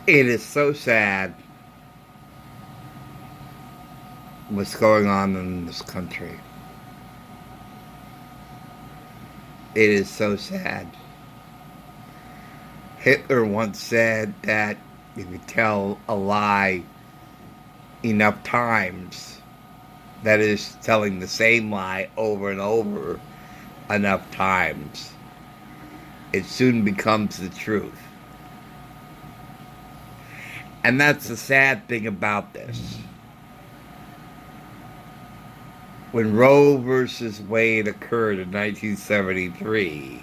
It is so sad what's going on in this country. It is so sad. Hitler once said that if you tell a lie enough times, that is, telling the same lie over and over enough times, it soon becomes the truth. And that's the sad thing about this. When Roe versus Wade occurred in 1973,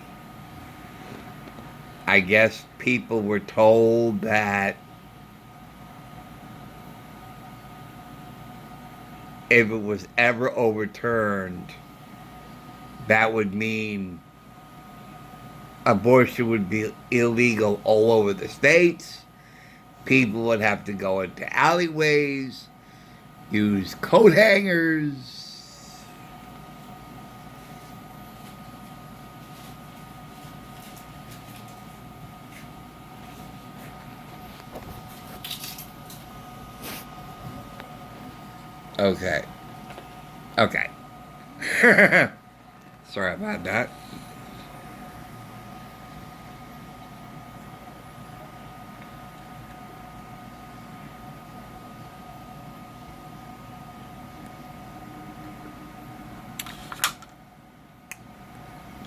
I guess people were told that if it was ever overturned, that would mean abortion would be illegal all over the states. People would have to go into alleyways, use coat hangers. Okay. Okay. Sorry about that.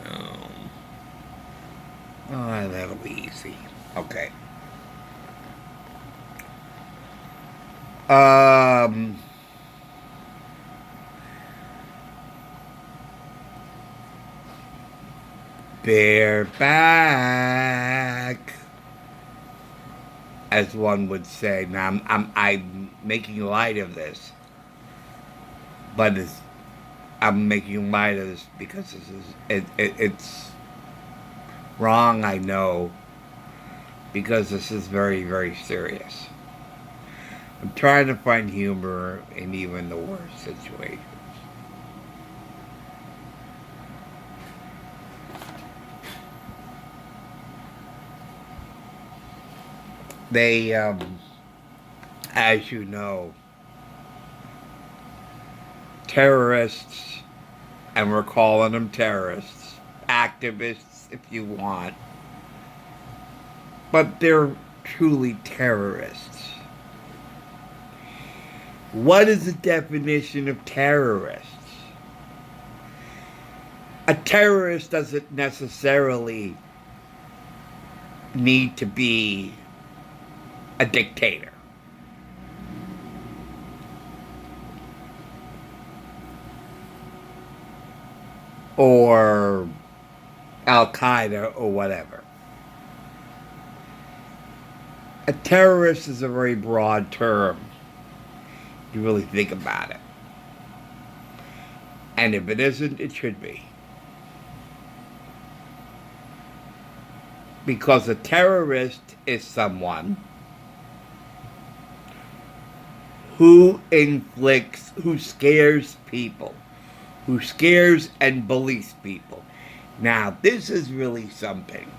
Um, oh, that'll be easy. Okay. Um, they're back, as one would say. Now, I'm making light of this, but I'm making light of this because it's wrong. I know, because this is very, very serious. I'm trying to find humor in even the worst situations. They, as you know, terrorists, and we're calling them terrorists, activists if you want, but they're truly terrorists. What is the definition of terrorists? A terrorist doesn't necessarily need to be a dictator or Al Qaeda or whatever. A terrorist is a very broad term. You really think about it. And if it isn't, it should be. Because a terrorist is someone who who scares people, who scares and bullies people. Now, this is really something.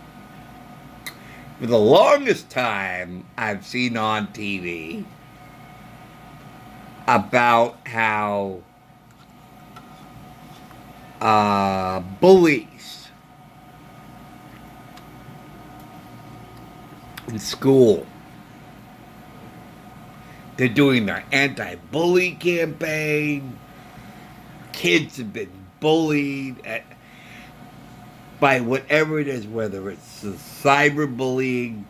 For the longest time, I've seen on TV about how bullies in school, they're doing their anti-bully campaign. Kids have been bullied by whatever it is, whether it's cyberbullying,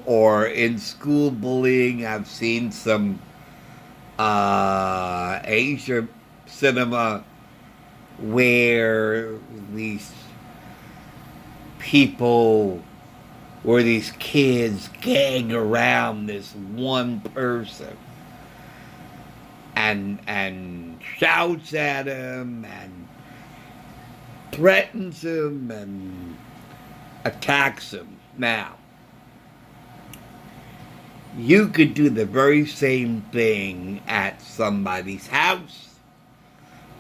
or in school bullying. I've seen some Asia cinema where these people where these kids gang around this one person and shouts at him and threatens him and attacks him. Now, you could do the very same thing at somebody's house.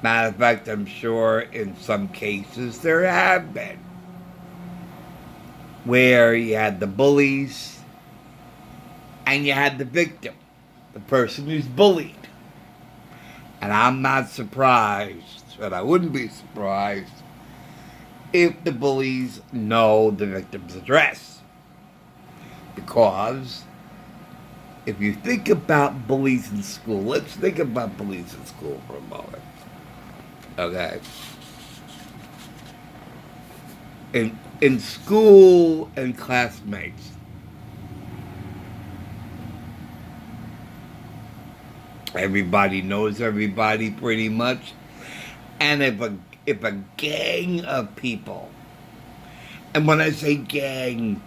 Matter of fact, I'm sure in some cases there have been, where you had the bullies And you had the victim, the person who's bullied. And I'm not surprised, and I wouldn't be surprised, if the bullies know the victim's address. Because if you think about bullies in school, let's think about bullies in school for a moment. Okay? In school and classmates, everybody knows everybody pretty much. And if a gang of people, and when I say gang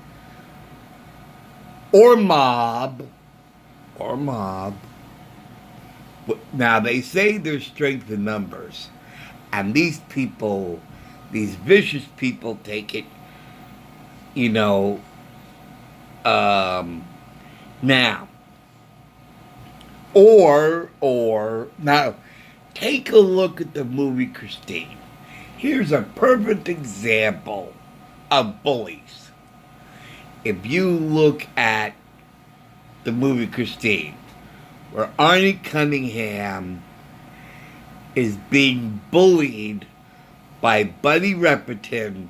or mob, now they say there's strength in numbers, and these people, these vicious people, take it, you know. Now, or now, take a look at the movie Christine. Here's a perfect example of bullies. If you look at the movie Christine, where Arnie Cunningham is being bullied by Buddy Repperton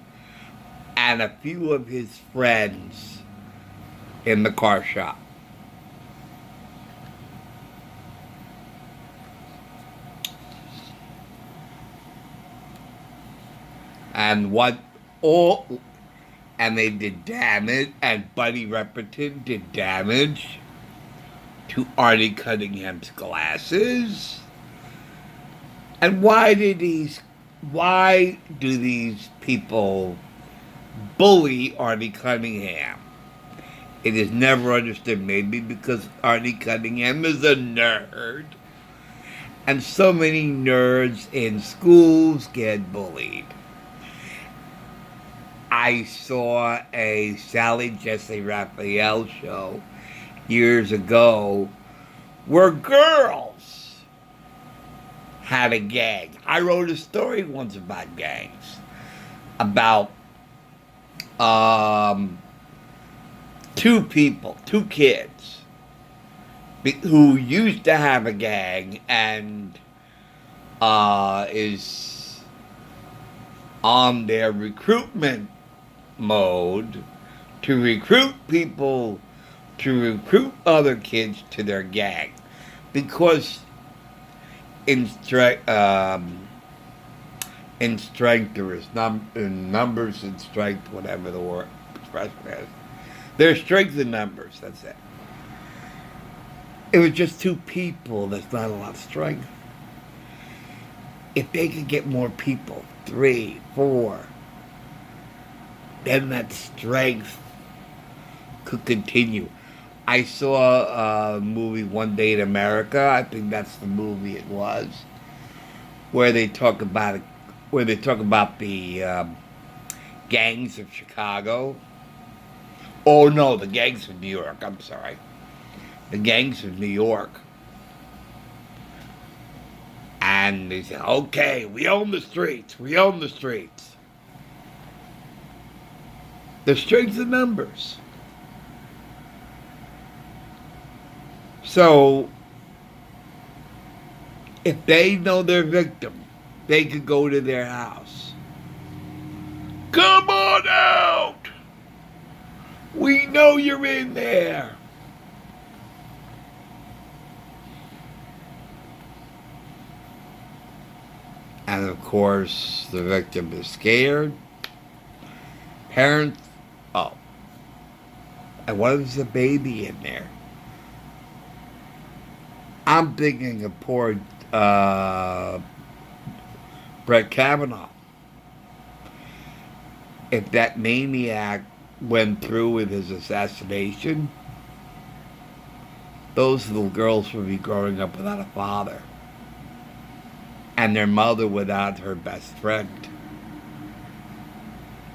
and a few of his friends in the car shop. And they did damage, and Buddy Repperton did damage to Arnie Cunningham's glasses. And why do these people bully Arnie Cunningham? It is never understood, maybe because Arnie Cunningham is a nerd. And so many nerds in schools get bullied. I saw a Sally Jesse Raphael show years ago where girls had a gang. I wrote a story once about gangs. About two kids who used to have a gang and is on their recruitment mode to recruit other kids to their gang, because in strength there is in numbers and strength, whatever the word expression is. There's strength in numbers. That's it. It was just two people. That's not a lot of strength. If they could get more people, 3, 4, then that strength could continue. I saw a movie, One Day in America. I think that's the movie it was, where they talk about the gangs of Chicago. Oh no, the gangs of New York. I'm sorry, the gangs of New York. And they said, "Okay, we own the streets. We own the streets." The strength of numbers. So, if they know their victim, they could go to their house. Come on out! We know you're in there. And of course, the victim is scared. Parents, and what if there's a baby in there? I'm thinking of poor Brett Kavanaugh. If that maniac went through with his assassination, those little girls would be growing up without a father, and their mother without her best friend.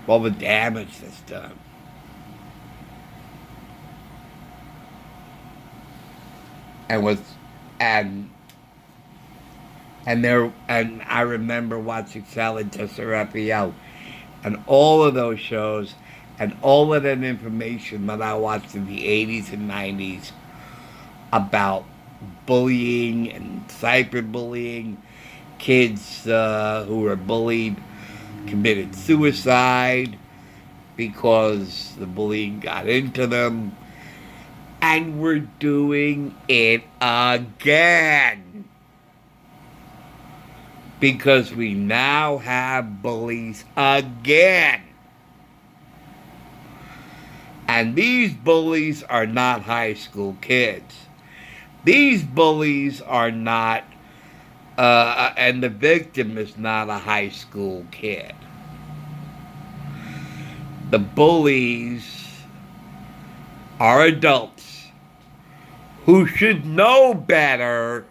All the damage that's done. And I remember watching Sally Jesse Raphael and all of those shows and all of that information that I watched in the 80s and 90s about bullying and cyberbullying. Kids who were bullied committed suicide because the bullying got into them. And we're doing it again. Because we now have bullies again. And these bullies are not high school kids. These bullies are not, and the victim is not a high school kid. The bullies are adults who should know better,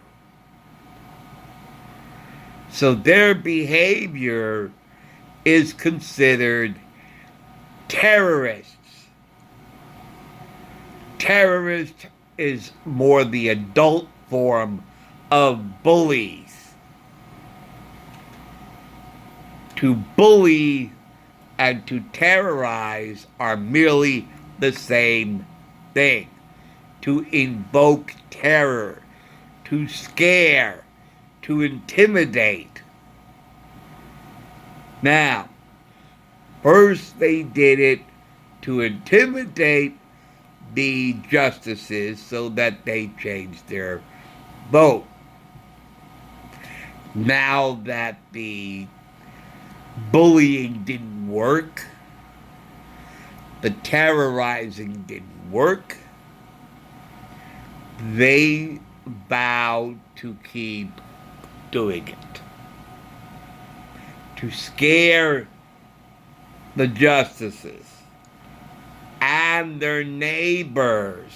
so their behavior is considered terrorists. Terrorist is more the adult form of bullies. To bully and to terrorize are merely the same thing. To invoke terror, to scare, to intimidate. Now, first they did it to intimidate the justices so that they changed their vote. Now that the bullying didn't work, the terrorizing didn't work, they vowed to keep doing it. To scare the justices and their neighbors.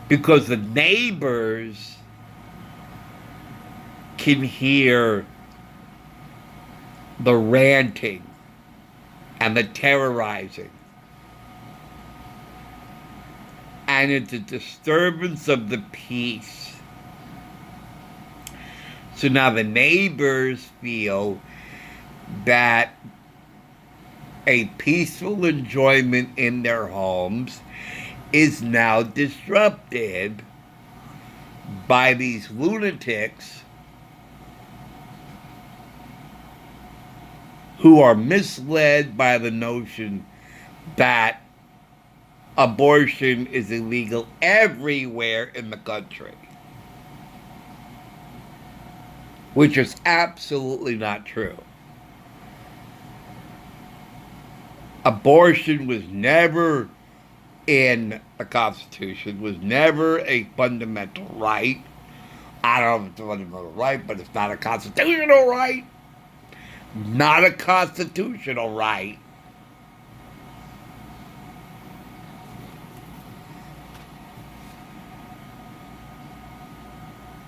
Because the neighbors can hear the ranting and the terrorizing. And it's a disturbance of the peace. So now the neighbors feel that a peaceful enjoyment in their homes is now disrupted by these lunatics who are misled by the notion that abortion is illegal everywhere in the country, which is absolutely not true. Abortion was never in the Constitution, was never a fundamental right. I don't know if it's a fundamental right, but it's not a constitutional right. Not a constitutional right.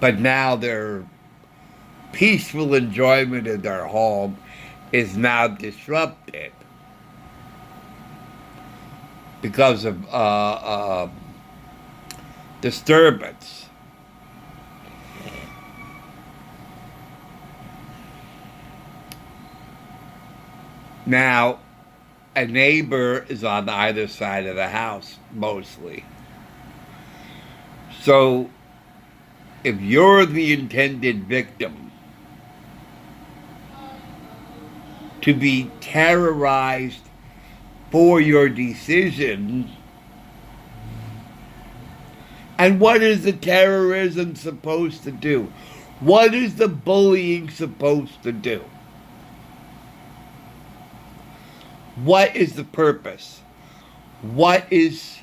But now their peaceful enjoyment in their home is now disrupted because of disturbance. Now, a neighbor is on either side of the house, mostly. So, if you're the intended victim to be terrorized for your decision, and what is the terrorism supposed to do? What is the bullying supposed to do? What is the purpose? What is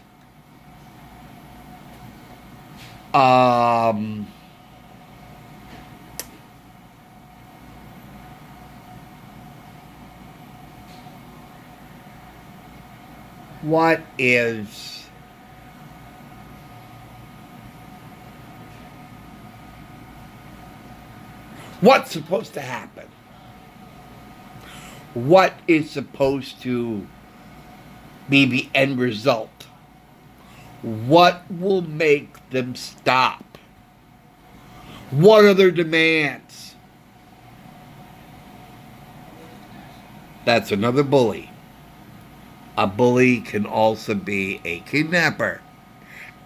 what's supposed to happen? What is supposed to be the end result? What will make them stop? What are their demands? That's another bully. A bully can also be a kidnapper.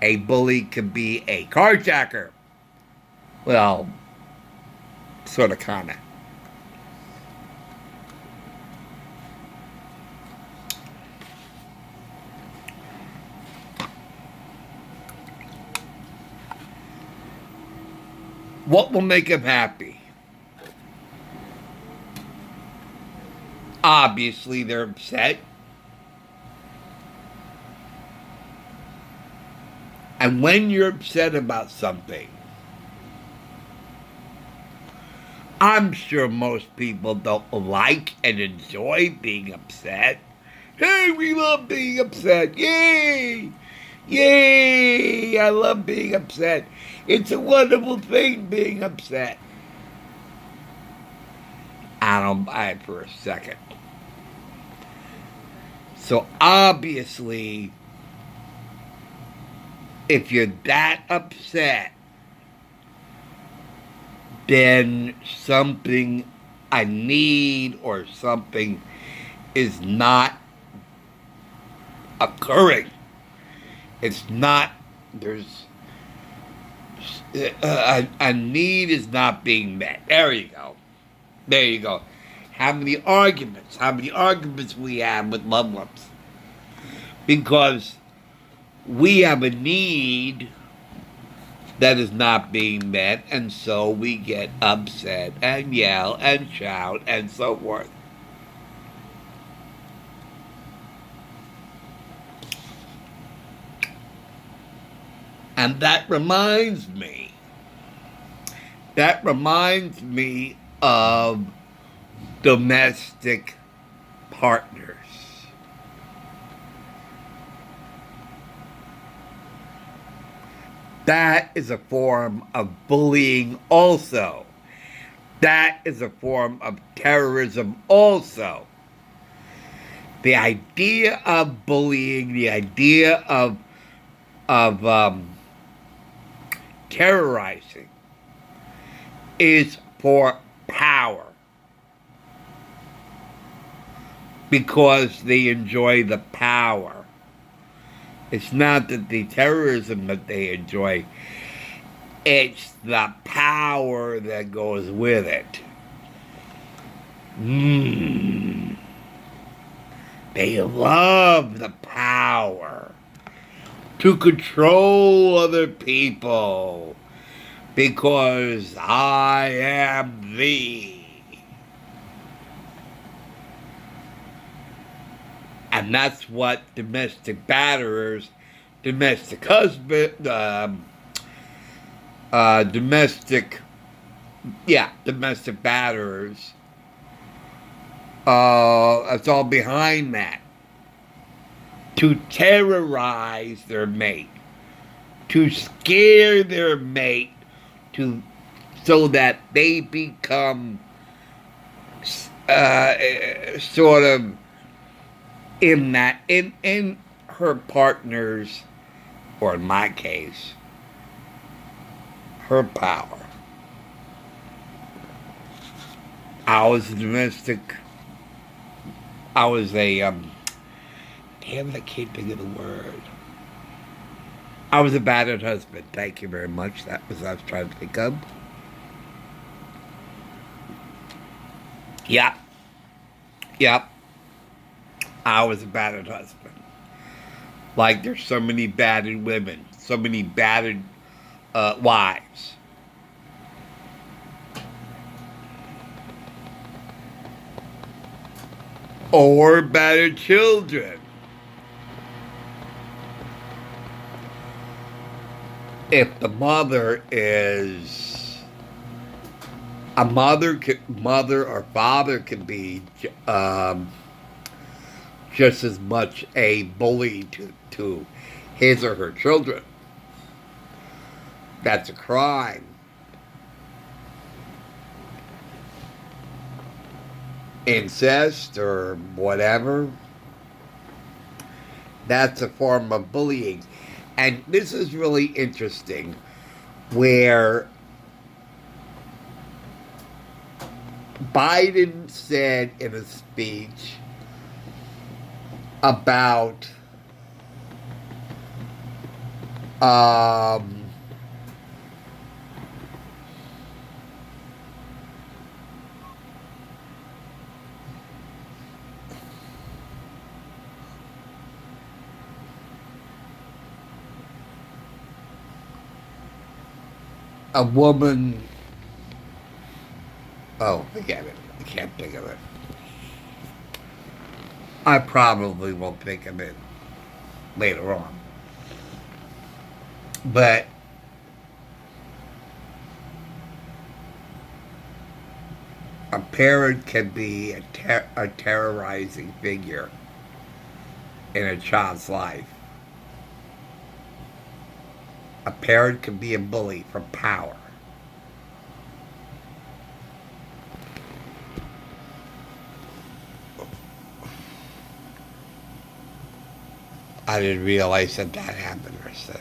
A bully can be a carjacker. Well, sort of, kind of. What will make him happy? Obviously, they're upset. And when you're upset about something, I'm sure most people don't like and enjoy being upset. Hey, we love being upset. Yay! Yay! I love being upset. It's a wonderful thing being upset. I don't buy it for a second. So obviously, if you're that upset, then something I need or something is not occurring. It's not, there's, a need is not being met. There you go. There you go. How many arguments we have with loved ones? Because we have a need that is not being met, and so we get upset and yell and shout and so forth. And that reminds me of domestic partners. That is a form of bullying also. That is a form of terrorism also. The idea of bullying, the idea of terrorizing is for power. Because they enjoy the power. It's not that the terrorism that they enjoy, it's the power that goes with it. They love the power to control other people because I am thee. And that's what domestic batterers, domestic husband, domestic batterers, it's all behind that. To terrorize their mate, to scare their mate, so that they become sort of in her partner's, or in my case, her power. I was a damn it, I can't think of the word. I was a battered husband. Thank you very much. That was what I was trying to think of. Yep. I was a battered husband. Like there's so many battered women, so many battered wives. Or battered children. If the mother is a mother or father can be just as much a bully to his or her children. That's a crime. Incest or whatever, that's a form of bullying. And this is really interesting, where Biden said in a speech about um, a woman. Oh, forget it. I can't think of it. I probably won't think of it later on. But a parent can be a terrorizing figure in a child's life. A parent can be a bully for power. I didn't realize that happened right there.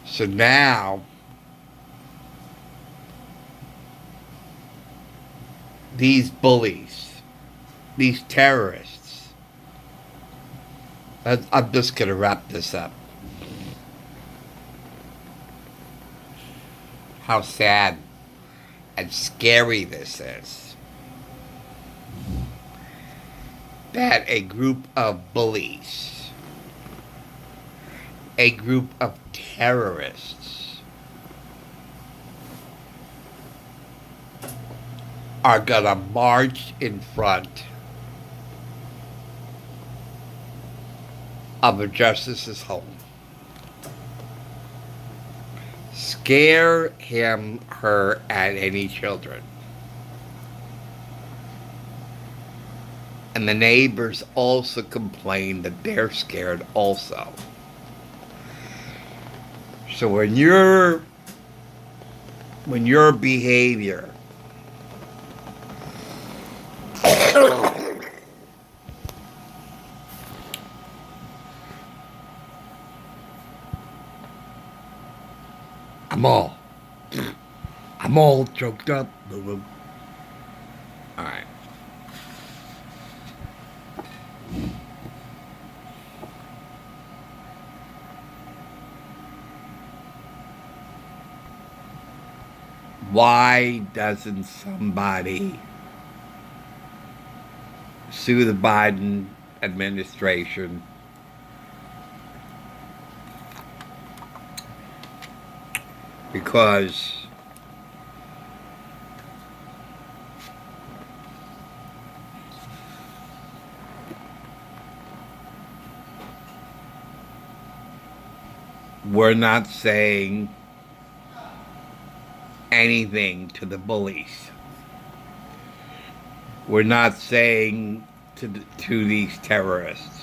So now, these bullies, these terrorists, I'm just going to wrap this up. How sad and scary this is. That a group of bullies, a group of terrorists, are gonna march in front of a justice's home, scare him, her, and any children. And the neighbors also complain that they're scared also. So when your behavior I'm all choked up. All right. Why doesn't somebody sue the Biden administration because we're not saying anything to the bullies. We're not saying to these terrorists.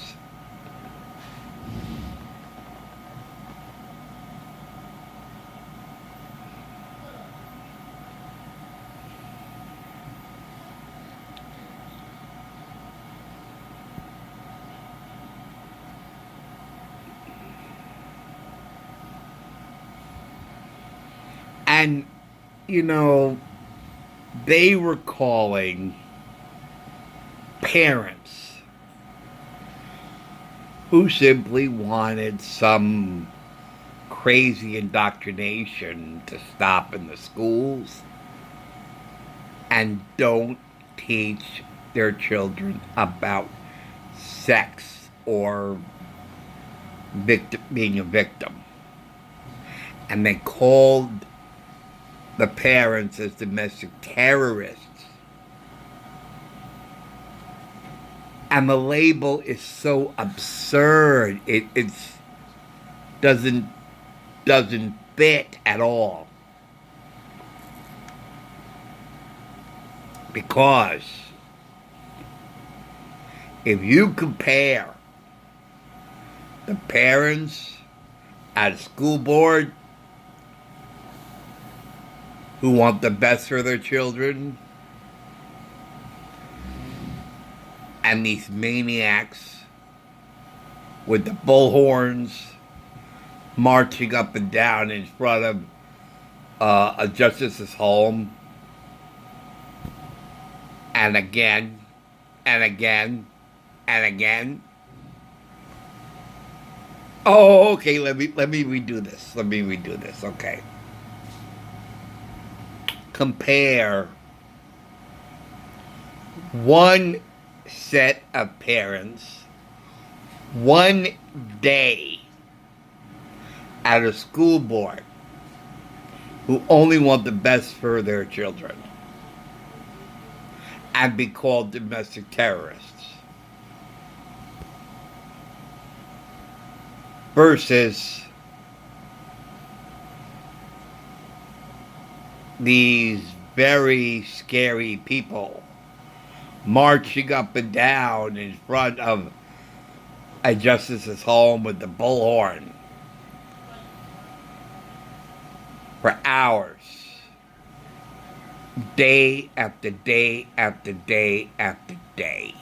And, you know, they were calling parents who simply wanted some crazy indoctrination to stop in the schools and don't teach their children about sex or being a victim. And they called the parents as domestic terrorists. And the label is so absurd. It's doesn't fit at all. Because if you compare the parents at a school board who want the best for their children and these maniacs with the bullhorns marching up and down in front of a justice's home and again, and again, and again. Oh, okay. Let me redo this. Let me redo this. Okay. Compare one set of parents, one day at a school board who only want the best for their children and be called domestic terrorists versus these very scary people marching up and down in front of a justice's home with the bullhorn for hours, day after day after day after day.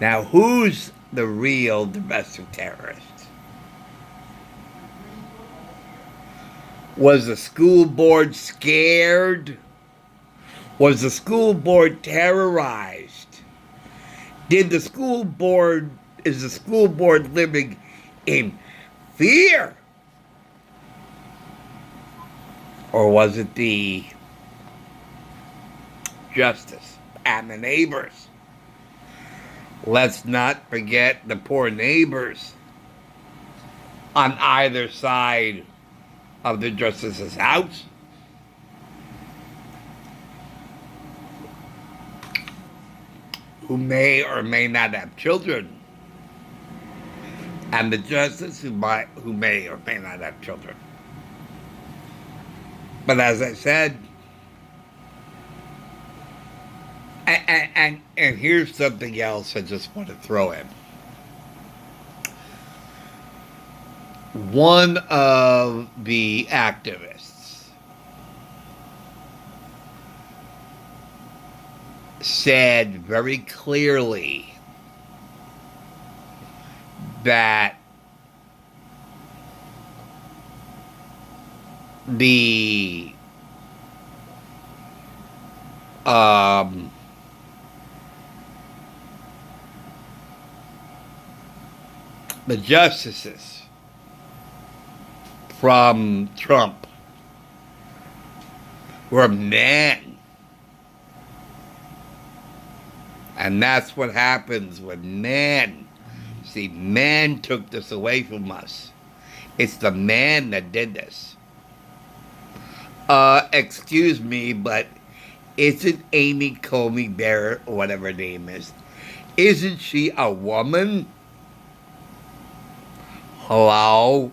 Now, who's the real domestic terrorist? Was the school board scared? Was the school board terrorized? Is the school board living in fear? Or was it the justice and the neighbors? Let's not forget the poor neighbors on either side of the justice's house. Who may or may not have children. And the justice who may or may not have children. But as I said, and here's something else I just want to throw in. One of the activists said very clearly that the justices from Trump were men. And that's what happens when men. See, men took this away from us. It's the man that did this. Excuse me, but isn't Amy Coney Barrett, or whatever her name is, isn't she a woman? Hello?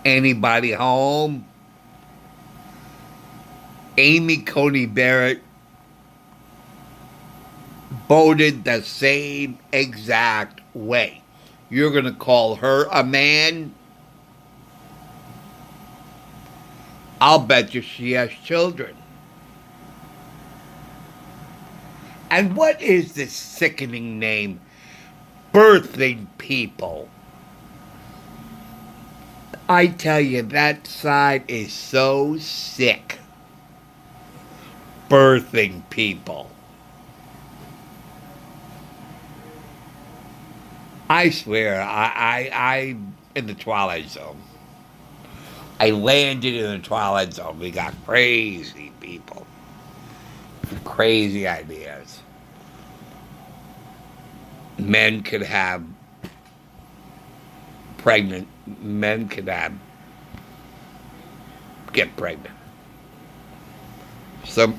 Anybody home? Amy Coney Barrett voted the same exact way. You're going to call her a man? I'll bet you she has children. And what is this sickening name? Birthing people. I tell you, that side is so sick. Birthing people. I swear, I'm in the Twilight Zone. I landed in the Twilight Zone. We got crazy people. Crazy ideas. Men could have pregnant. Men could get pregnant. So,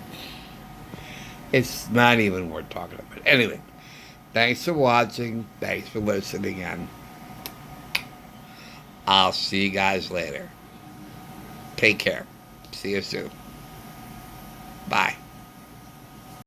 it's not even worth talking about. Anyway, thanks for watching. Thanks for listening. And I'll see you guys later. Take care. See you soon. Bye.